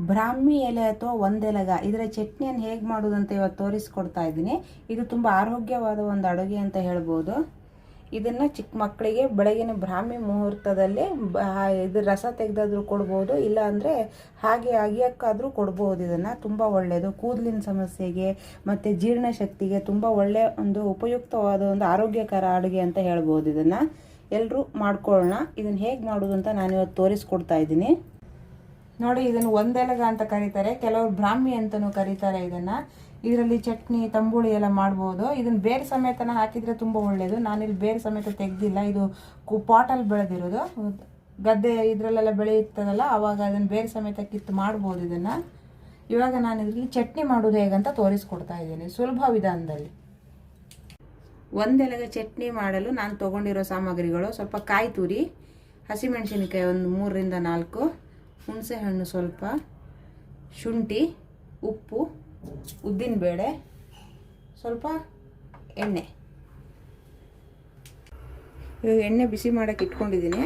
ಬ್ರಾಹ್ಮಿ ಎಲೆ ಅಥವಾ ಒಂದೆಲಗ ಇದರ ಚಟ್ನಿಯನ್ನು ಹೇಗೆ ಮಾಡೋದಂತ ಇವತ್ತು ತೋರಿಸ್ಕೊಡ್ತಾ ಇದ್ದೀನಿ. ಇದು ತುಂಬ ಆರೋಗ್ಯವಾದ ಒಂದು ಅಡುಗೆ ಅಂತ ಹೇಳ್ಬೋದು. ಇದನ್ನು ಚಿಕ್ಕ ಮಕ್ಕಳಿಗೆ ಬೆಳಗಿನ ಬ್ರಾಹ್ಮಿ ಮುಹೂರ್ತದಲ್ಲಿ ಇದು ರಸ ತೆಗೆದಾದ್ರೂ ಕೊಡ್ಬೋದು, ಇಲ್ಲ ಅಂದರೆ ಹಾಗೆ ಅಗಿಯೋಕ್ಕಾದರೂ ಕೊಡ್ಬೋದು. ಇದನ್ನು ತುಂಬ ಒಳ್ಳೆಯದು, ಕೂದಲಿನ ಸಮಸ್ಯೆಗೆ ಮತ್ತು ಜೀರ್ಣಶಕ್ತಿಗೆ ತುಂಬ ಒಳ್ಳೆಯ ಒಂದು ಉಪಯುಕ್ತವಾದ ಒಂದು ಆರೋಗ್ಯಕರ ಅಡುಗೆ ಅಂತ ಹೇಳ್ಬೋದು. ಇದನ್ನು ಎಲ್ಲರೂ ಮಾಡ್ಕೊಳ್ಳೋಣ. ಇದನ್ನು ಹೇಗೆ ಮಾಡೋದು ಅಂತ ನಾನು ಇವತ್ತು ತೋರಿಸ್ಕೊಡ್ತಾ ಇದ್ದೀನಿ. ನೋಡಿ, ಇದನ್ನು ಒಂದೆಲಗ ಅಂತ ಕರೀತಾರೆ, ಕೆಲವರು ಬ್ರಾಹ್ಮಿ ಅಂತಲೂ ಕರೀತಾರೆ. ಇದರಲ್ಲಿ ಚಟ್ನಿ ತಂಬುಳಿ ಎಲ್ಲ ಮಾಡ್ಬೋದು. ಇದನ್ನು ಬೇರೆ ಸಮೇತನ ಹಾಕಿದರೆ ತುಂಬ ಒಳ್ಳೆಯದು. ನಾನಿಲ್ಲಿ ಬೇರೆ ಸಮೇತ ತೆಗೆದಿಲ್ಲ, ಇದು ಪಾಟಲ್ಲಿ ಬೆಳೆದಿರೋದು. ಗದ್ದೆ ಇದರಲ್ಲೆಲ್ಲ ಬೆಳೆಯುತ್ತದಲ್ಲ, ಆವಾಗ ಅದನ್ನು ಬೇರೆ ಸಮೇತ ಕಿತ್ತು ಮಾಡ್ಬೋದು. ಇದನ್ನು ಇವಾಗ ನಾನು ಇದರಲ್ಲಿ ಚಟ್ನಿ ಮಾಡೋದು ಹೇಗಂತ ತೋರಿಸ್ಕೊಡ್ತಾ ಇದ್ದೀನಿ ಸುಲಭ ವಿಧಾನದಲ್ಲಿ. ಒಂದೆಲಗ ಚಟ್ನಿ ಮಾಡಲು ನಾನು ತೊಗೊಂಡಿರೋ ಸಾಮಗ್ರಿಗಳು: ಸ್ವಲ್ಪ ಕಾಯಿ ತುರಿ, ಹಸಿಮೆಣಸಿನಕಾಯಿ ಒಂದು 3ರಿಂದ 4, ಹುಣಸೆ ಹಣ್ಣು ಸ್ವಲ್ಪ, ಶುಂಠಿ, ಉಪ್ಪು, ಉದ್ದಿನಬೇಳೆ, ಸ್ವಲ್ಪ ಎಣ್ಣೆ. ಇವಾಗ ಎಣ್ಣೆ ಬಿಸಿ ಮಾಡೋಕ್ಕೆ ಇಟ್ಕೊಂಡಿದ್ದೀನಿ.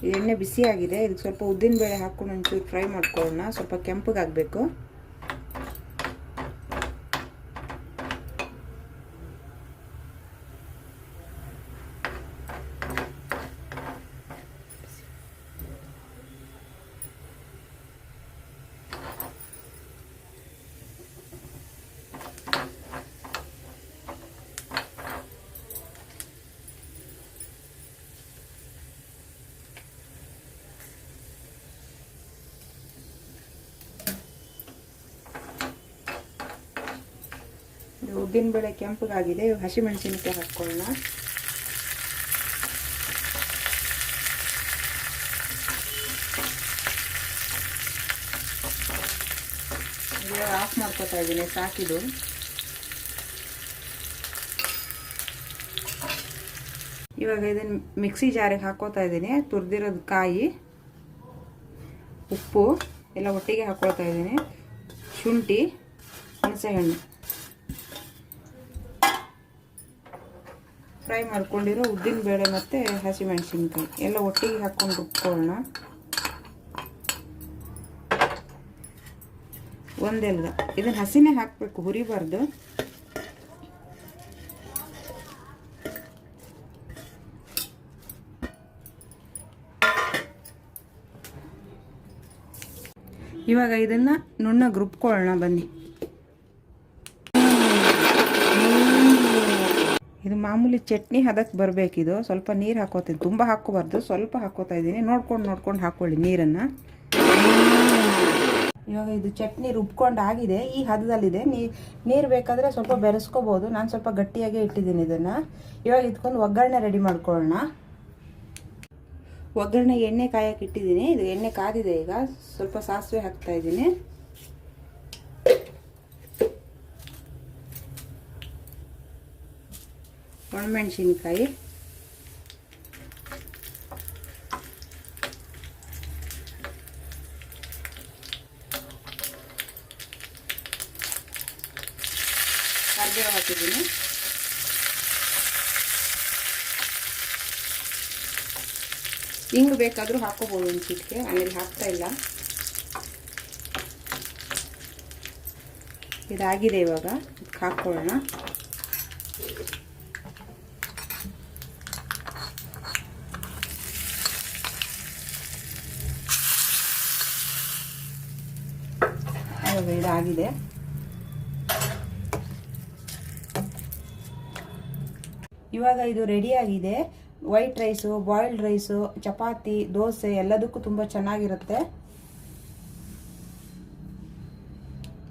ಇದು ಎಣ್ಣೆ ಬಿಸಿಯಾಗಿದೆ. ಇದಕ್ಕೆ ಸ್ವಲ್ಪ ಉದ್ದಿನಬೇಳೆ ಹಾಕ್ಕೊಂಡು ಒಂಚೂರು ಫ್ರೈ ಮಾಡ್ಕೊಳ್ಳೋಣ. ಸ್ವಲ್ಪ ಕೆಂಪಗಾಗಬೇಕು. ಉದ್ದಿನಬೇಳೆ ಕೆಂಪಗಾಗಿದೆ. ಹಸಿಮೆಣಸಿನಕಾಯಿ ಹಾಕ್ಕೊಳ್ಳೋಣ. ಆಫ್ ಮಾಡ್ಕೊತಾ ಇದ್ದೀನಿ, ಸಾಕಿದು. ಇವಾಗ ಇದನ್ನು ಮಿಕ್ಸಿ ಜಾರಿಗೆ ಹಾಕೋತಾ ಇದ್ದೀನಿ. ತುರಿದಿರೋದು ಕಾಯಿ, ಉಪ್ಪು ಎಲ್ಲ ಒಟ್ಟಿಗೆ ಹಾಕ್ಕೊಳ್ತಾ ಇದ್ದೀನಿ. ಶುಂಠಿ, ಹುಣಸೆಹಣ್ಣು, ಫ್ರೈ ಮಾಡ್ಕೊಂಡಿರೋ ಉದ್ದಿನಬೇಳೆ ಮತ್ತು ಹಸಿಮೆಣಸಿನ್ಕಾಯಿ ಎಲ್ಲ ಒಟ್ಟಿಗೆ ಹಾಕ್ಕೊಂಡು ರುಬ್ಕೊಳ್ಳೋಣ. ಒಂದೆಲಗ ಇದನ್ನು ಹಸಿನೇ ಹಾಕಬೇಕು, ಹುರಿಬಾರ್ದು. ಇವಾಗ ಇದನ್ನು ನುಣ್ಣಗೆ ರುಬ್ಕೊಳ್ಳೋಣ ಬನ್ನಿ. ಇದು ಮಾಮೂಲಿ ಚಟ್ನಿ ಹದಕ್ಕೆ ಬರಬೇಕಿದು. ಸ್ವಲ್ಪ ನೀರು ಹಾಕೋತೀನಿ, ತುಂಬ ಹಾಕೋಬಾರ್ದು, ಸ್ವಲ್ಪ ಹಾಕೋತಾ ಇದ್ದೀನಿ. ನೋಡ್ಕೊಂಡು ಹಾಕ್ಕೊಳ್ಳಿ ನೀರನ್ನು. ಇವಾಗ ಇದು ಚಟ್ನಿ ರುಬ್ಕೊಂಡು ಆಗಿದೆ, ಈ ಹದದಲ್ಲಿದೆ. ನೀರು ಬೇಕಾದರೆ ಸ್ವಲ್ಪ ಬೆರೆಸ್ಕೋಬೋದು. ನಾನು ಸ್ವಲ್ಪ ಗಟ್ಟಿಯಾಗಿ ಇಟ್ಟಿದ್ದೀನಿ ಇದನ್ನು. ಇವಾಗ ಇದಕ್ಕೊಂದು ಒಗ್ಗರಣೆ ರೆಡಿ ಮಾಡ್ಕೊಳ್ಳೋಣ. ಒಗ್ಗರಣೆ ಎಣ್ಣೆ ಕಾಯಕ್ಕೆ ಇಟ್ಟಿದ್ದೀನಿ. ಇದು ಎಣ್ಣೆ ಕಾದಿದೆ. ಈಗ ಸ್ವಲ್ಪ ಸಾಸಿವೆ ಹಾಕ್ತಾ ಇದ್ದೀನಿ. ಒಣಮೆಣಸಿನ್ಕಾಯಿ, ಕರಿಬೇವು ಹಾಕಿದ್ದೀನಿ. ಹಿಂಗೆ ಬೇಕಾದರೂ ಹಾಕೋಬೋದು ಒಂದು ಚಿಟಿಕೆ, ಆಮೇಲೆ ಹಾಕ್ತಾ ಇಲ್ಲ. ಇದಾಗಿದೆ. ಇವಾಗ ಹಾಕ್ಕೊಳ್ಳೋಣ. ಇದಾಗಿದೆ. ಇವಾಗ ಇದು ರೆಡಿಯಾಗಿದೆ. White rice, boiled rice, chapati, dosa ಎಲ್ಲದಕ್ಕೂ ತುಂಬ ಚೆನ್ನಾಗಿರುತ್ತೆ.